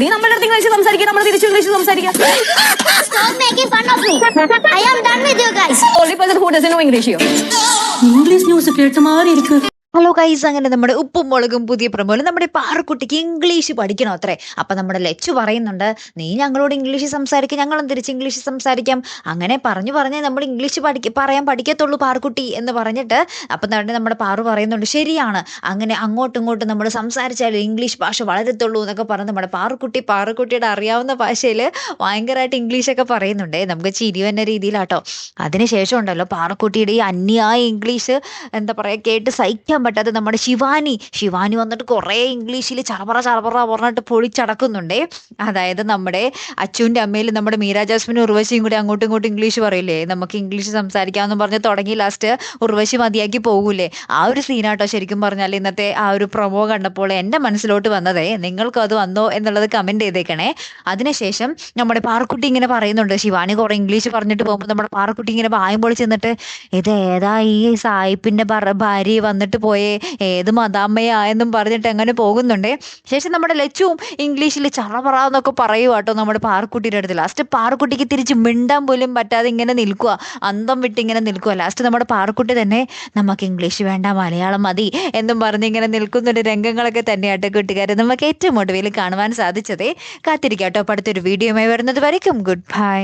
നീ നമ്മുടെ അടുത്ത് ഇംഗ്ലീഷ് സംസാരിക്കുക, നമ്മൾ തിരിച്ചു ഇംഗ്ലീഷ് സംസാരിക്കാം. Stop making fun of me. I am done with you guys. Only person who doesn't know English here. English news കേട്ട മാറി ഇരിക്ക്. ഹലോ ഗൈസ്, അങ്ങനെ നമ്മുടെ ഉപ്പും മുളകും പുതിയ പ്രമോലും നമ്മുടെ പാറക്കുട്ടിക്ക് ഇംഗ്ലീഷ് പഠിക്കണം അത്രേ. അപ്പം നമ്മുടെ ലച്ചു പറയുന്നുണ്ട്, നീ ഞങ്ങളോട് ഇംഗ്ലീഷ് സംസാരിക്കുക, ഞങ്ങളും തിരിച്ച് ഇംഗ്ലീഷ് സംസാരിക്കാം. അങ്ങനെ പറഞ്ഞ് നമ്മൾ ഇംഗ്ലീഷ് പറയാൻ പഠിക്കത്തുള്ളൂ പാറക്കുട്ടി എന്ന് പറഞ്ഞിട്ട് അപ്പം തന്നെ നമ്മുടെ പാറു പറയുന്നുണ്ട്, ശരിയാണ്, അങ്ങനെ അങ്ങോട്ടും ഇങ്ങോട്ടും നമ്മൾ സംസാരിച്ചാലും ഇംഗ്ലീഷ് ഭാഷ വളരത്തുള്ളൂ എന്നൊക്കെ പറഞ്ഞ് നമ്മുടെ പാറക്കുട്ടിയുടെ അറിയാവുന്ന ഭാഷയിൽ ഭയങ്കരമായിട്ട് ഇംഗ്ലീഷൊക്കെ പറയുന്നുണ്ട്. നമുക്ക് ചിരി വന്ന രീതിയിലാട്ടോ. അതിനുശേഷം ഉണ്ടല്ലോ പാറക്കുട്ടിയുടെ ഈ അന്യായ ഇംഗ്ലീഷ് എന്താ പറയുക കേട്ട് സഹിക്കാൻ പറ്റാതെ നമ്മുടെ ശിവാനി വന്നിട്ട് കുറേ ഇംഗ്ലീഷിൽ ചറപറ പറഞ്ഞിട്ട് പൊളിച്ചടക്കുന്നുണ്ടേ. അതായത് നമ്മുടെ അച്ചുവിൻ്റെ അമ്മയിൽ നമ്മുടെ മീര ജാസ്മിനും ഉർവശിയും കൂടി അങ്ങോട്ടും ഇങ്ങോട്ടും ഇംഗ്ലീഷ് പറയില്ലേ, നമുക്ക് ഇംഗ്ലീഷ് സംസാരിക്കാമെന്ന് പറഞ്ഞ് തുടങ്ങി ലാസ്റ്റ് ഉർവശി മതിയാക്കി പോകൂലേ. ആ ഒരു സീനാട്ടോ ശരിക്കും പറഞ്ഞാൽ ഇന്നത്തെ ആ ഒരു പ്രൊമോ കണ്ടപ്പോൾ എൻ്റെ മനസ്സിലോട്ട് വന്നതേ. നിങ്ങൾക്കും അത് വന്നോ എന്നുള്ളത് കമൻറ്റ് ചെയ്തേക്കണേ. അതിനുശേഷം നമ്മുടെ പാറക്കുട്ടി ഇങ്ങനെ പറയുന്നുണ്ട്, ശിവാനി കുറേ ഇംഗ്ലീഷ് പറഞ്ഞിട്ട് പോകുമ്പോൾ നമ്മുടെ പാറക്കുട്ടി ഇങ്ങനെ വായും പൊളി ചെന്നിട്ട്, ഇത് ഏതാ ഈ സായിപ്പിൻ്റെ ഭാര്യ വന്നിട്ട് പോയേ, ഏത് മദാമ്മയായെന്നും പറഞ്ഞിട്ട് അങ്ങനെ പോകുന്നുണ്ട്. ശേഷം നമ്മുടെ ലച്ചുവും ഇംഗ്ലീഷിൽ ചറപറാന്നൊക്കെ പറയുക കേട്ടോ നമ്മുടെ പാറക്കുട്ടിയുടെ അടുത്ത്. ലാസ്റ്റ് പാറക്കുട്ടിക്ക് തിരിച്ച് മിണ്ടാൻ പോലും പറ്റാതെ ഇങ്ങനെ നിൽക്കുക, അന്തം വിട്ട് ഇങ്ങനെ നിൽക്കുക. ലാസ്റ്റ് നമ്മുടെ പാറക്കുട്ടി തന്നെ നമുക്ക് ഇംഗ്ലീഷ് വേണ്ട, മലയാളം മതി എന്നും പറഞ്ഞ് ഇങ്ങനെ നിൽക്കുന്നൊരു രംഗങ്ങളൊക്കെ തന്നെയാട്ടോ കൂട്ടുകാരെ നമുക്ക് ഏറ്റവും ഒടുവിൽ കാണുവാൻ സാധിച്ചതേ. കാത്തിരിക്കാട്ടോ അടുത്തൊരു വീഡിയോയുമായി വരുന്നത് വരയ്ക്കും. Good bye.